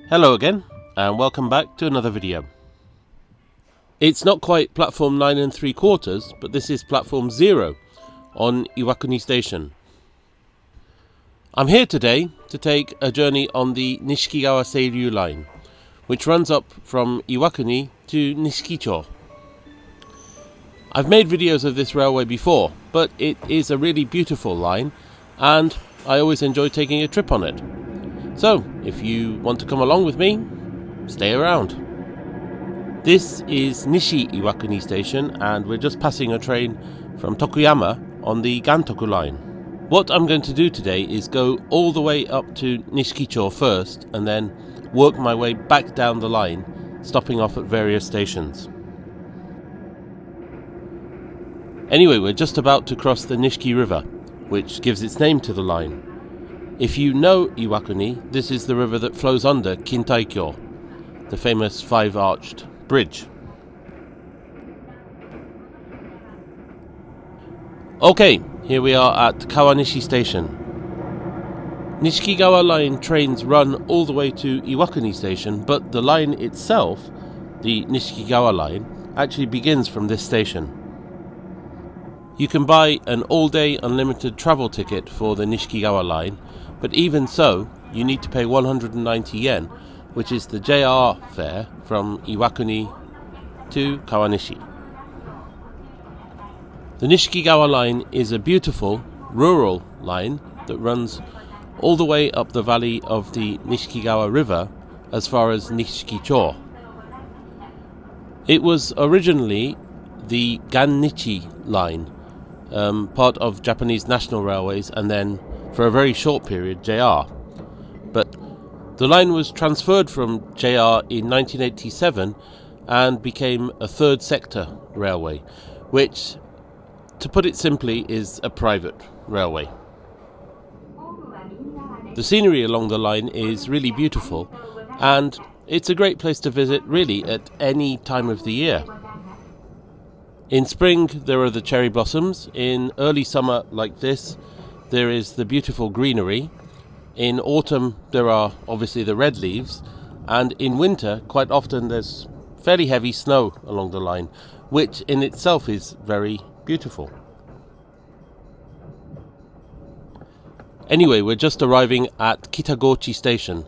Hello again, and welcome back to another video. It's not quite platform 9 3/4, but this is platform 0 on Iwakuni Station. I'm here today to take a journey on the Nishikigawa Railway line, which runs up from Iwakuni to Nishikicho. I've made videos of this railway before, but it is a really beautiful line, and I always enjoy taking a trip on it. So, if you want to come along with me, stay around. This is Nishi Iwakuni Station, and we're just passing a train from Tokuyama on the Gantoku line. What I'm going to do today is go all the way up to Nishikicho first, and then work my way back down the line, stopping off at various stations. Anyway, we're just about to cross the Nishiki River, which gives its name to the line. If you know Iwakuni, this is the river that flows under Kintaikyo, the famous 5-arched bridge. Okay, here we are at Kawanishi Station. Nishikigawa line trains run all the way to Iwakuni Station, but the line itself, the Nishikigawa line, actually begins from this station. You can buy an all-day unlimited travel ticket for the Nishikigawa line, but even so, you need to pay 190 yen, which is the JR fare from Iwakuni to Kawanishi. The Nishikigawa line is a beautiful, rural line that runs all the way up the valley of the Nishikigawa River as far as Nishikicho. It was originally the Gannichi line, part of Japanese National Railways, and then for a very short period JR. But the line was transferred from JR in 1987 and became a third sector railway, which, to put it simply, is a private railway. The scenery along the line is really beautiful, and it's a great place to visit really at any time of the year. In spring there are the cherry blossoms, in early summer like this there is the beautiful greenery, in autumn there are obviously the red leaves, and in winter quite often there's fairly heavy snow along the line, which in itself is very beautiful. Anyway, we're just arriving at Kitagochi Station.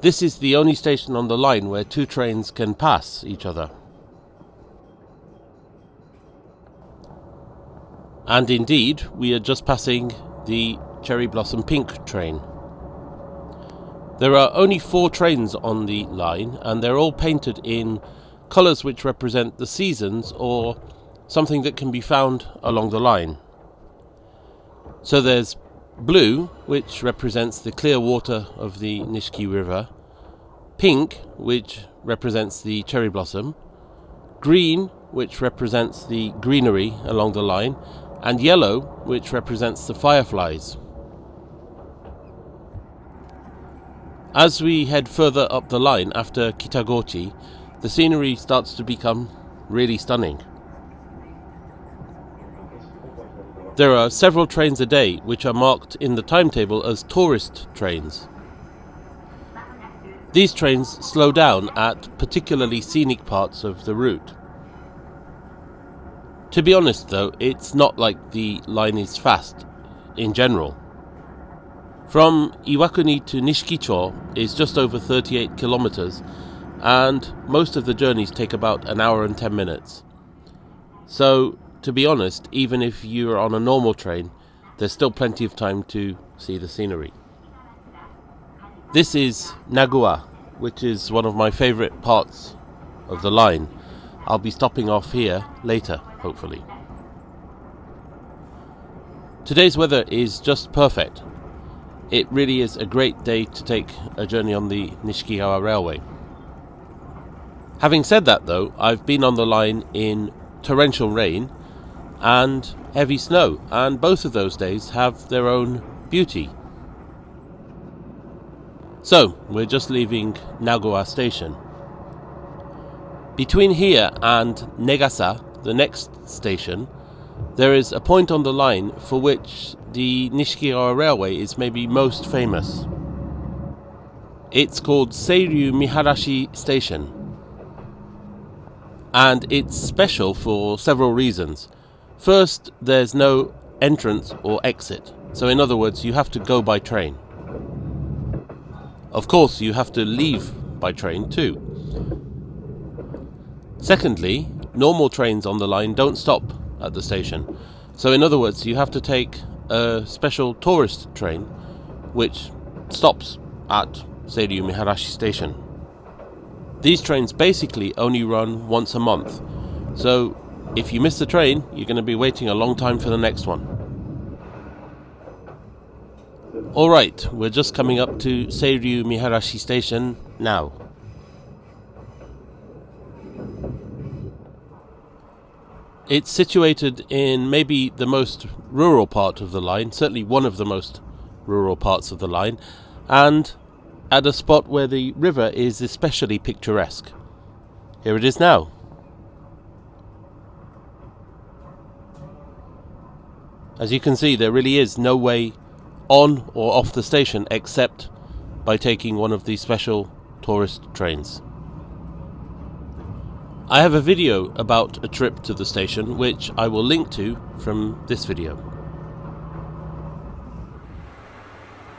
This is the only station on the line where two trains can pass each other. And indeed, we are just passing the Cherry Blossom Pink train. There are only 4 trains on the line, and they're all painted in colours which represent the seasons or something that can be found along the line. So there's blue, which represents the clear water of the Nishiki River, pink, which represents the cherry blossom, green, which represents the greenery along the line, and yellow, which represents the fireflies. As we head further up the line after Kitagochi, the scenery starts to become really stunning. There are several trains a day which are marked in the timetable as tourist trains. These trains slow down at particularly scenic parts of the route. To be honest though, it's not like the line is fast in general. From Iwakuni to Nishikicho is just over 38 kilometers, and most of the journeys take about an hour and 10 minutes. So, to be honest, even if you're on a normal train, there's still plenty of time to see the scenery. This is Nagua, which is one of my favourite parts of the line. I'll be stopping off here later, hopefully. Today's weather is just perfect. It really is a great day to take a journey on the Nishikigawa Railway. Having said that though, I've been on the line in torrential rain and heavy snow, and both of those days have their own beauty. So, we're just leaving Nagua Station. Between here and Negasa, the next station, there is a point on the line for which the Nishikigawa Railway is maybe most famous. It's called Seiryu Miharashi Station, and it's special for several reasons. First, there's no entrance or exit, so in other words, you have to go by train. Of course, you have to leave by train too. Secondly, normal trains on the line don't stop at the station, so in other words, you have to take a special tourist train which stops at Seiryu Miharashi Station. These trains basically only run once a month, so if you miss the train, you're going to be waiting a long time for the next one. Alright, we're just coming up to Seiryu Miharashi Station now. It's situated in maybe the most rural part of the line, certainly one of the most rural parts of the line, and at a spot where the river is especially picturesque. Here it is now. As you can see, there really is no way on or off the station except by taking one of these special tourist trains. I have a video about a trip to the station which I will link to from this video.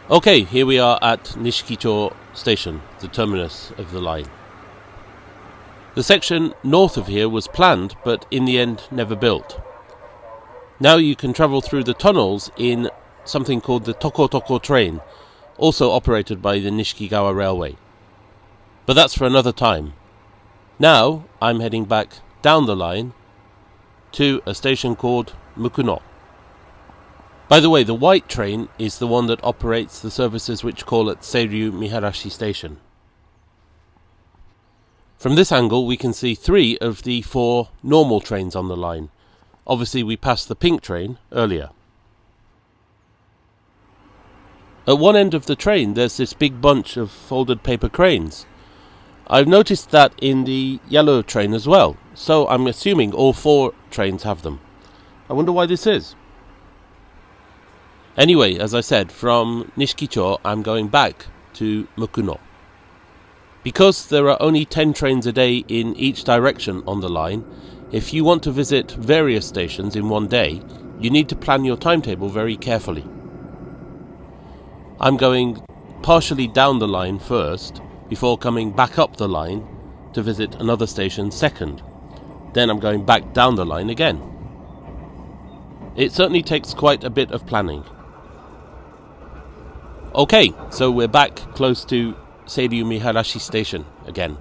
Okay, here we are at Nishikigawa Station, the terminus of the line. The section north of here was planned, but in the end never built. Now you can travel through the tunnels in something called the Toko train, also operated by the Nishikigawa Railway. But that's for another time. Now I'm heading back down the line to a station called Mukuno. By the way, the white train is the one that operates the services which call at Seiryu Miharashi Station. From this angle we can see 3 of the 4 normal trains on the line. Obviously we passed the pink train earlier. At one end of the train there's this big bunch of folded paper cranes. I've noticed that in the yellow train as well, so I'm assuming all 4 trains have them. I wonder why this is. Anyway, as I said, from Nishikigawa I'm going back to Mukuno. Because there are only 10 trains a day in each direction on the line, if you want to visit various stations in one day, you need to plan your timetable very carefully. I'm going partially down the line first, before coming back up the line to visit another station second. Then I'm going back down the line again. It certainly takes quite a bit of planning. Okay, so we're back close to Seiryu Miharashi Station again.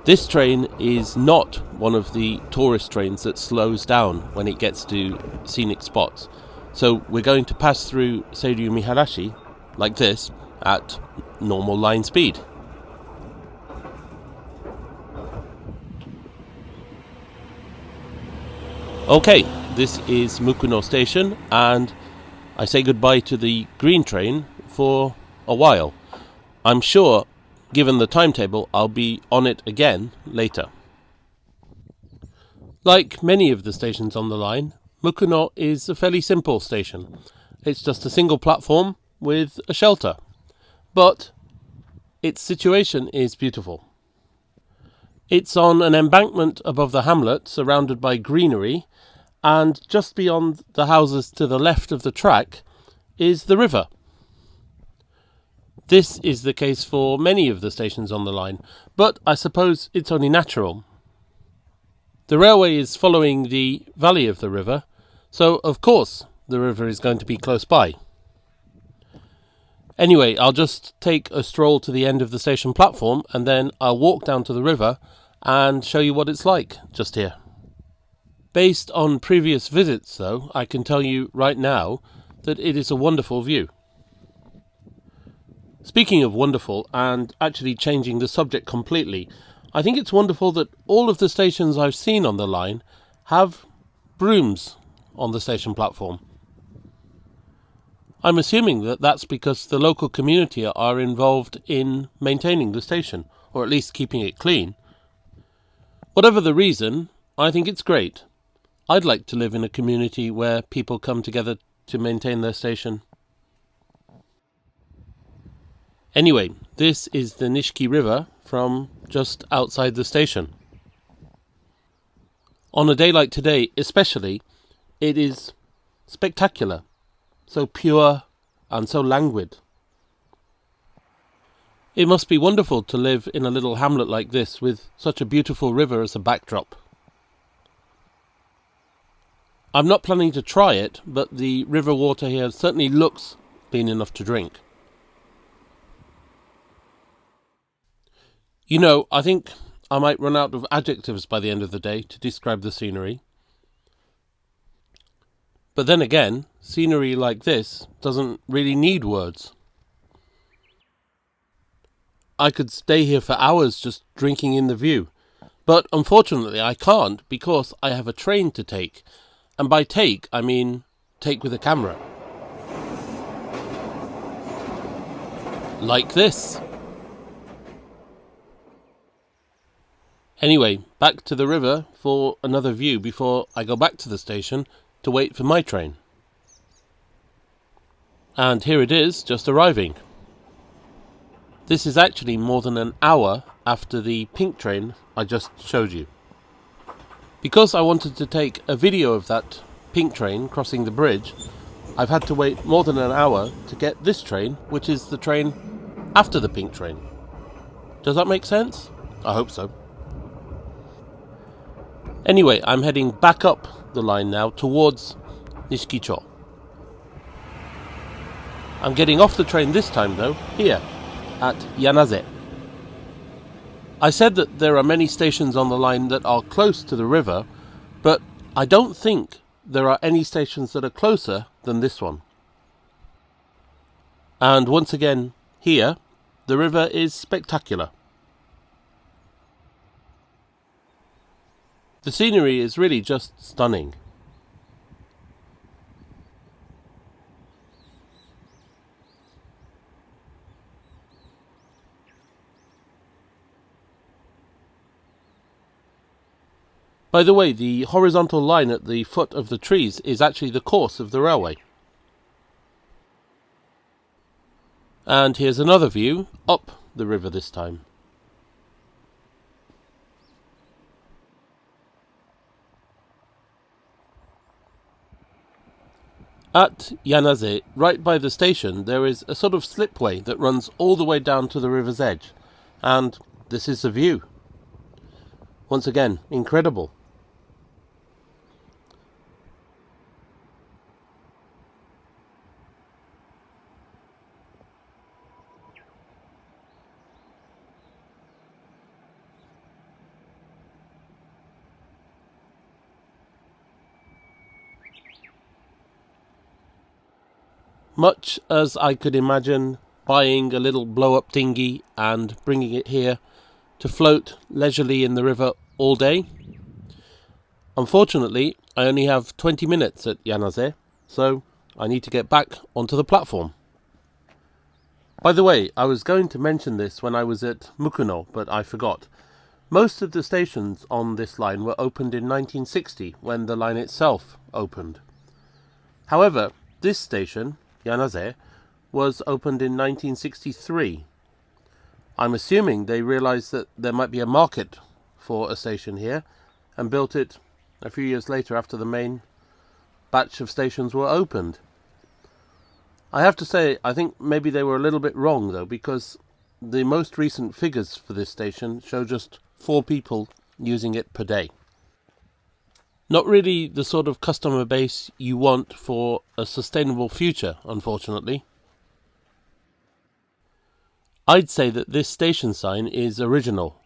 This train is not one of the tourist trains that slows down when it gets to scenic spots. So we're going to pass through Seiryu Miharashi, like this, at normal line speed. Okay, this is Mukuno Station, and I say goodbye to the green train for a while. I'm sure, given the timetable, I'll be on it again later. Like many of the stations on the line, Mukuno is a fairly simple station. It's just a single platform with a shelter. But its situation is beautiful. It's on an embankment above the hamlet, surrounded by greenery, and just beyond the houses to the left of the track is the river. This is the case for many of the stations on the line, but I suppose it's only natural. The railway is following the valley of the river, so of course the river is going to be close by. Anyway, I'll just take a stroll to the end of the station platform and then I'll walk down to the river and show you what it's like just here. Based on previous visits, though, I can tell you right now that it is a wonderful view. Speaking of wonderful, and actually changing the subject completely, I think it's wonderful that all of the stations I've seen on the line have brooms on the station platform. I'm assuming that that's because the local community are involved in maintaining the station, or at least keeping it clean. Whatever the reason, I think it's great. I'd like to live in a community where people come together to maintain their station. Anyway, this is the Nishiki River from just outside the station. On a day like today especially, it is spectacular, so pure and so languid. It must be wonderful to live in a little hamlet like this with such a beautiful river as a backdrop. I'm not planning to try it, but the river water here certainly looks clean enough to drink. You know, I think I might run out of adjectives by the end of the day to describe the scenery. But then again, scenery like this doesn't really need words. I could stay here for hours just drinking in the view, but unfortunately I can't because I have a train to take, and by take I mean take with a camera. Like this. Anyway, back to the river for another view before I go back to the station to wait for my train. And here it is, just arriving. This is actually more than an hour after the pink train I just showed you. Because I wanted to take a video of that pink train crossing the bridge, I've had to wait more than an hour to get this train, which is the train after the pink train. Does that make sense? I hope so. Anyway, I'm heading back up the line now towards Nishikicho. I'm getting off the train this time though, here, at Yanaze. I said that there are many stations on the line that are close to the river, but I don't think there are any stations that are closer than this one. And once again, here, the river is spectacular. The scenery is really just stunning. By the way, the horizontal line at the foot of the trees is actually the course of the railway. And here's another view, up the river this time. At Yanaze, right by the station, there is a sort of slipway that runs all the way down to the river's edge. And this is the view. Once again, incredible. Much as I could imagine buying a little blow-up dinghy and bringing it here to float leisurely in the river all day, unfortunately I only have 20 minutes at Yanaze, so I need to get back onto the platform. By the way, I was going to mention this when I was at Mukuno, but I forgot. Most of the stations on this line were opened in 1960, when the line itself opened. However, this station, Yanaze, was opened in 1963. I'm assuming they realised that there might be a market for a station here and built it a few years later after the main batch of stations were opened. I have to say, I think maybe they were a little bit wrong though, because the most recent figures for this station show just 4 people using it per day. Not really the sort of customer base you want for a sustainable future, unfortunately. I'd say that this station sign is original,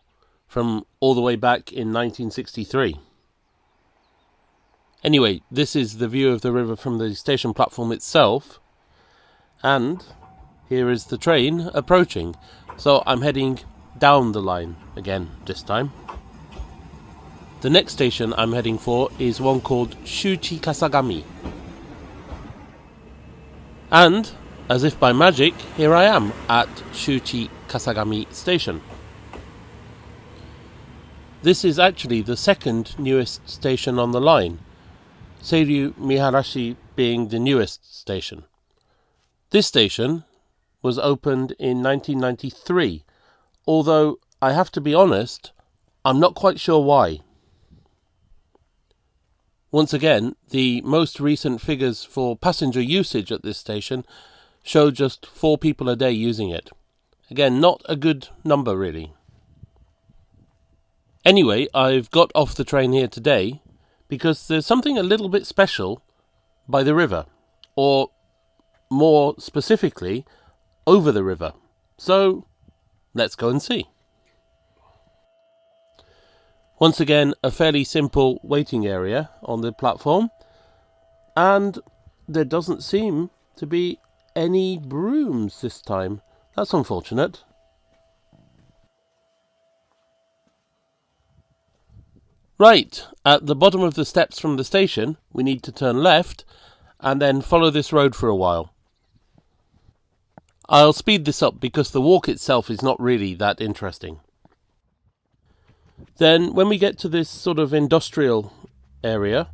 from all the way back in 1963. Anyway, this is the view of the river from the station platform itself, and here is the train approaching, so I'm heading down the line again this time. The next station I'm heading for is one called Shuchi Kasagami. And, as if by magic, here I am at Shuchi Kasagami station. This is actually the second newest station on the line, Seiryu Miharashi being the newest station. This station, was opened in 1993, although I have to be honest, I'm not quite sure why. Once again, the most recent figures for passenger usage at this station show just 4 people a day using it. Again, not a good number really. Anyway, I've got off the train here today because there's something a little bit special by the river, or more specifically, over the river. So, let's go and see. Once again, a fairly simple waiting area on the platform, and there doesn't seem to be any brooms this time. That's unfortunate. Right, at the bottom of the steps from the station, we need to turn left and then follow this road for a while. I'll speed this up because the walk itself is not really that interesting. Then, when we get to this sort of industrial area,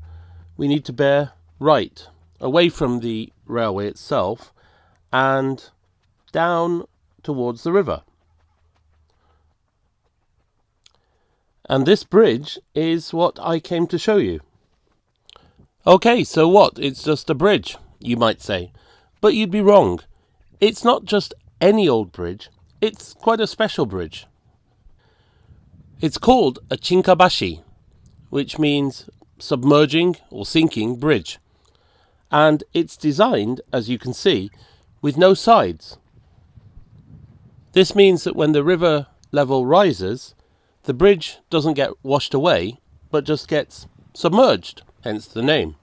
we need to bear right, away from the railway itself, and down towards the river. And this bridge is what I came to show you. Okay, so what? It's just a bridge, you might say. But you'd be wrong. It's not just any old bridge, it's quite a special bridge. It's called a chinkabashi, which means submerging or sinking bridge. And it's designed, as you can see, with no sides. This means that when the river level rises, the bridge doesn't get washed away, but just gets submerged, hence the name.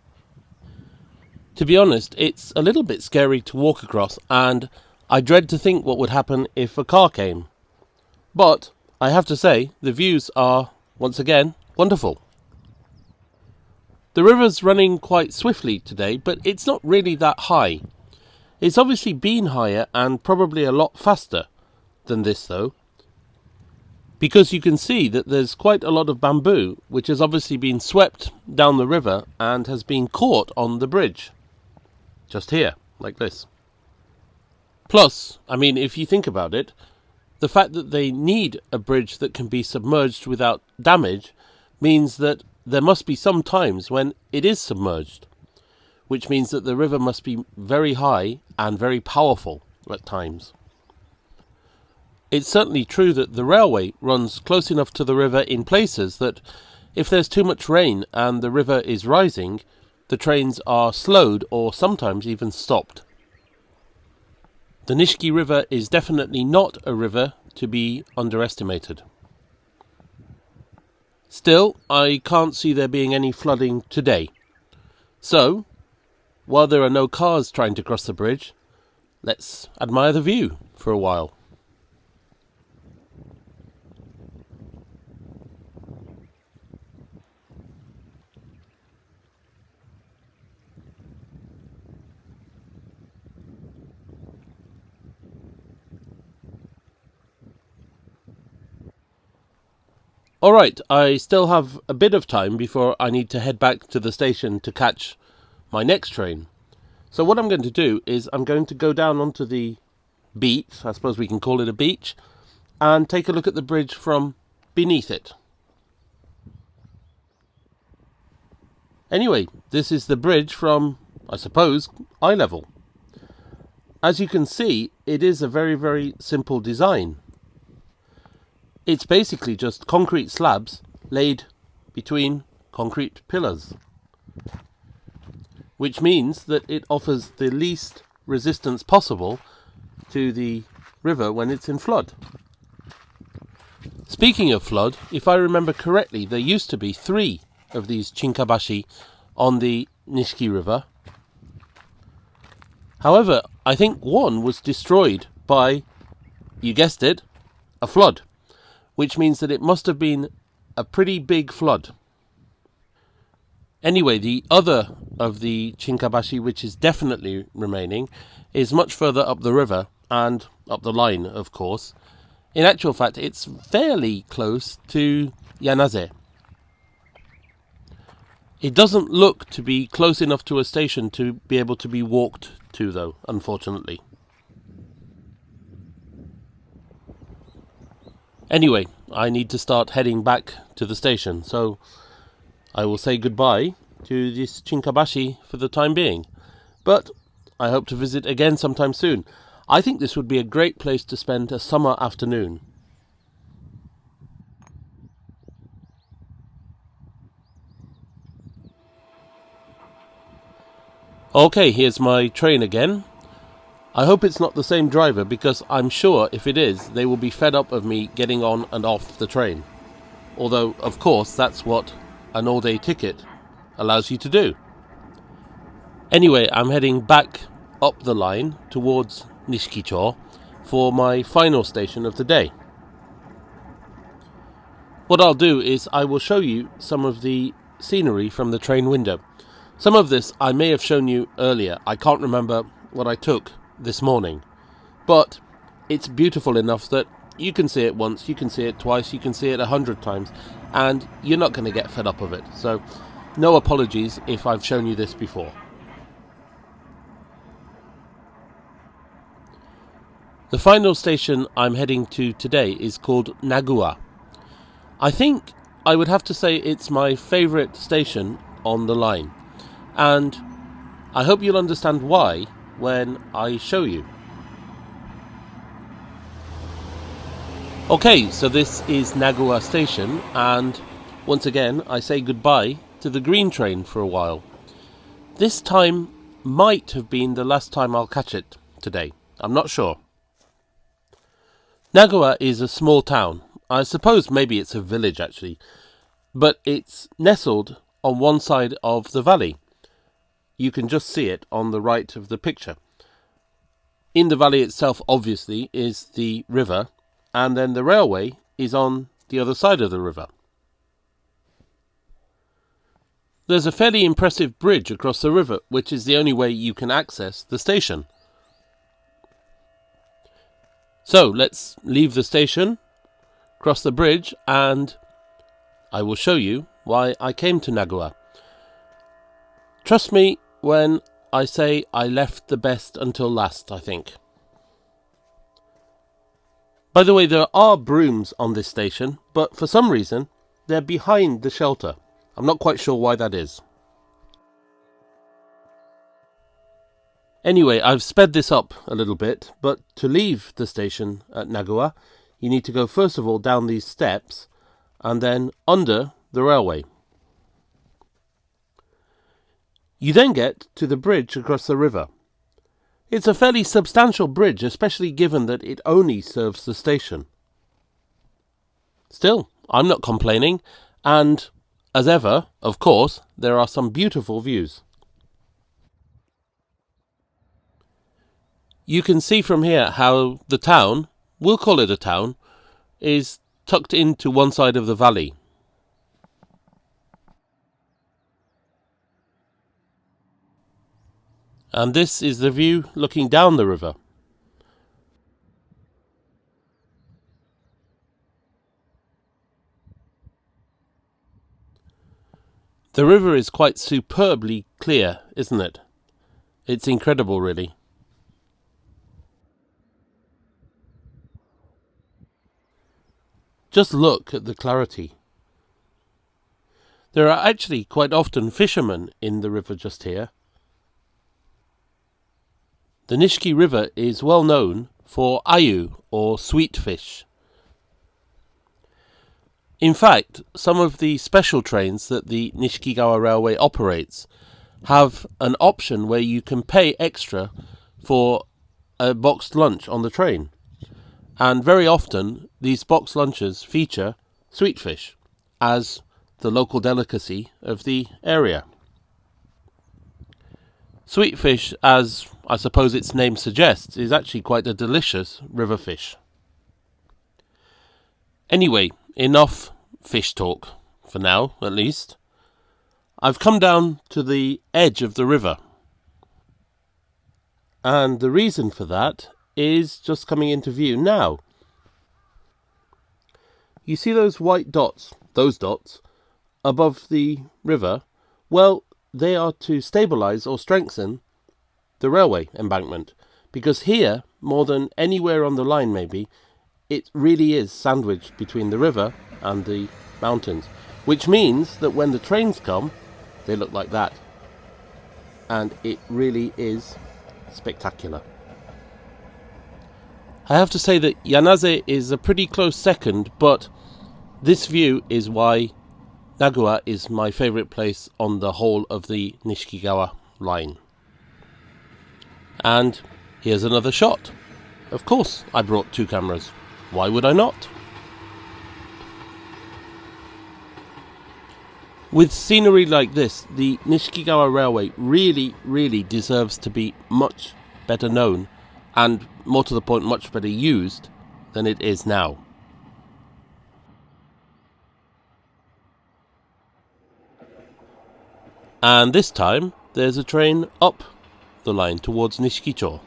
To be honest, it's a little bit scary to walk across, and I dread to think what would happen if a car came. But I have to say, the views are, once again, wonderful. The river's running quite swiftly today, but it's not really that high. It's obviously been higher and probably a lot faster than this though, because you can see that there's quite a lot of bamboo which has obviously been swept down the river and has been caught on the bridge. Just here, like this. Plus, I mean, if you think about it, the fact that they need a bridge that can be submerged without damage means that there must be some times when it is submerged, which means that the river must be very high and very powerful at times. It's certainly true that the railway runs close enough to the river in places that if there's too much rain and the river is rising, the trains are slowed or sometimes even stopped. The Nishiki River is definitely not a river to be underestimated. Still, I can't see there being any flooding today. So, while there are no cars trying to cross the bridge, let's admire the view for a while. Alright, I still have a bit of time before I need to head back to the station to catch my next train. So what I'm going to do is I'm going to go down onto the beach, I suppose we can call it a beach, and take a look at the bridge from beneath it. Anyway, this is the bridge from, I suppose, eye level. As you can see, it is a very, very simple design. It's basically just concrete slabs laid between concrete pillars, which means that it offers the least resistance possible to the river when it's in flood. Speaking of flood, if I remember correctly, there used to be 3 of these chinkabashi on the Nishiki River. However, I think one was destroyed by, you guessed it, a flood, which means that it must have been a pretty big flood. Anyway, the other of the chinkabashi, which is definitely remaining, is much further up the river and up the line, of course. In actual fact, it's fairly close to Yanase. It doesn't look to be close enough to a station to be able to be walked to, though, unfortunately. Anyway, I need to start heading back to the station, so I will say goodbye to this Chinkabashi for the time being. But I hope to visit again sometime soon. I think this would be a great place to spend a summer afternoon. Okay, here's my train again. I hope it's not the same driver, because I'm sure if it is, they will be fed up of me getting on and off the train. Although, of course, that's what an all-day ticket allows you to do. Anyway, I'm heading back up the line towards Nishikicho for my final station of the day. What I'll do is I will show you some of the scenery from the train window. Some of this I may have shown you earlier. I can't remember what I took this morning. But it's beautiful enough that you can see it once, you can see it twice, you can see it 100 times, and you're not going to get fed up of it. So no apologies if I've shown you this before. The final station I'm heading to today is called Nagua. I think I would have to say it's my favourite station on the line, and I hope you'll understand why when I show you. Okay, so this is Nagua Station, and once again I say goodbye to the green train for a while. This time might have been the last time I'll catch it today. I'm not sure. Nagua is a small town. I suppose maybe it's a village actually, but it's nestled on one side of the valley. You can just see it on the right of the picture. In the valley itself, obviously, is the river, and then the railway is on the other side of the river. There's a fairly impressive bridge across the river, which is the only way you can access the station. So let's leave the station, cross the bridge, and I will show you why I came to Nagua. Trust me when I say I left the best until last, I think. By the way, there are brooms on this station, but for some reason they're behind the shelter. I'm not quite sure why that is. Anyway, I've sped this up a little bit, but to leave the station at Nagua, you need to go first of all down these steps and then under the railway. You then get to the bridge across the river. It's a fairly substantial bridge, especially given that it only serves the station. Still, I'm not complaining, and as ever, of course, there are some beautiful views. You can see from here how the town, we'll call it a town, is tucked into one side of the valley. And this is the view looking down the river. The river is quite superbly clear, isn't it? It's incredible, really. Just look at the clarity. There are actually quite often fishermen in the river just here. The Nishiki River is well known for ayu, or sweet fish. In fact, some of the special trains that the Nishikigawa Railway operates have an option where you can pay extra for a boxed lunch on the train. And very often, these boxed lunches feature sweet fish as the local delicacy of the area. Sweet fish, as I suppose its name suggests, is actually quite a delicious river fish. Anyway, enough fish talk, for now at least. I've come down to the edge of the river. And the reason for that is just coming into view now. You see those white dots, above the river? Well, they are to stabilise or strengthen the railway embankment, because here, more than anywhere on the line maybe, it really is sandwiched between the river and the mountains, which means that when the trains come, they look like that. And it really is spectacular. I have to say that Yanase is a pretty close second, but this view is why Nagua is my favourite place on the whole of the Nishikigawa line. And here's another shot. Of course I brought 2 cameras. Why would I not? With scenery like this, the Nishikigawa Railway really deserves to be much better known, and more to the point, much better used than it is now. And this time there's a train up the line towards Nishikicho.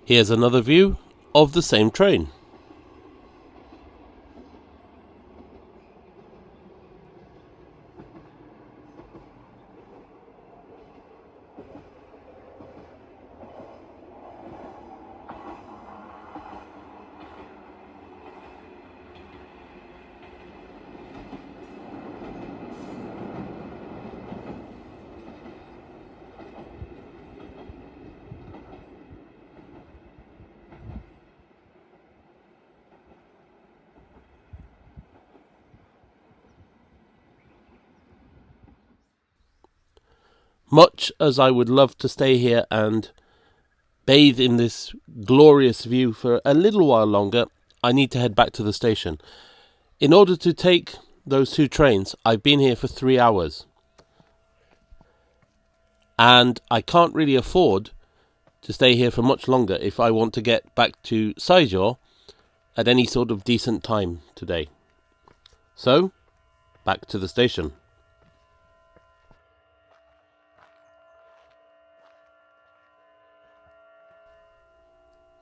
Here's another view of the same train. Much as I would love to stay here and bathe in this glorious view for a little while longer, I need to head back to the station. In order to take those 2 trains, I've been here for 3 hours. And I can't really afford to stay here for much longer if I want to get back to Saijo at any sort of decent time today. So, back to the station.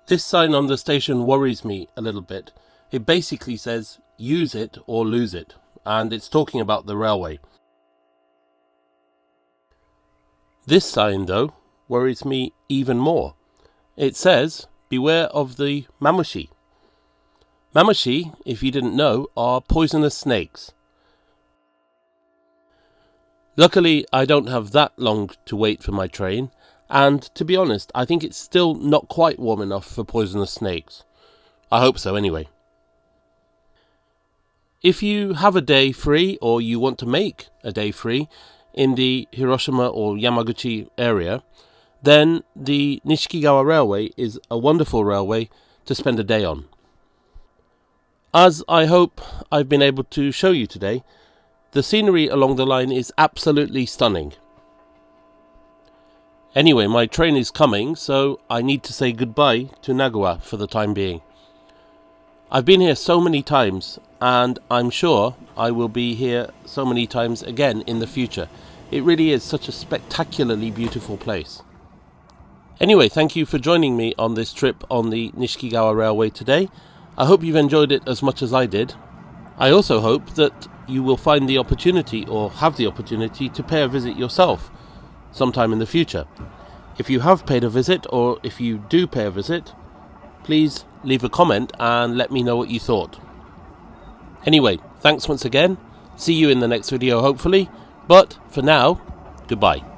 This sign on the station worries me a little bit. It basically says, use it or lose it, and it's talking about the railway. This sign, though, worries me even more. It says, beware of the mamushi. Mamushi, if you didn't know, are poisonous snakes. Luckily, I don't have that long to wait for my train, and to be honest, I think it's still not quite warm enough for poisonous snakes. I hope so anyway. If you have a day free, or you want to make a day free in the Hiroshima or Yamaguchi area, then the Nishikigawa Railway is a wonderful railway to spend a day on. As I hope I've been able to show you today, the scenery along the line is absolutely stunning. Anyway, my train is coming, so I need to say goodbye to Nagua for the time being. I've been here so many times, and I'm sure I will be here so many times again in the future. It really is such a spectacularly beautiful place. Anyway, thank you for joining me on this trip on the Nishikigawa Railway today. I hope you've enjoyed it as much as I did. I also hope that you will find the opportunity, or have the opportunity, to pay a visit yourself sometime in the future. If you have paid a visit, or if you do pay a visit, please leave a comment and let me know what you thought. Anyway, thanks once again. See you in the next video hopefully, but for now, goodbye.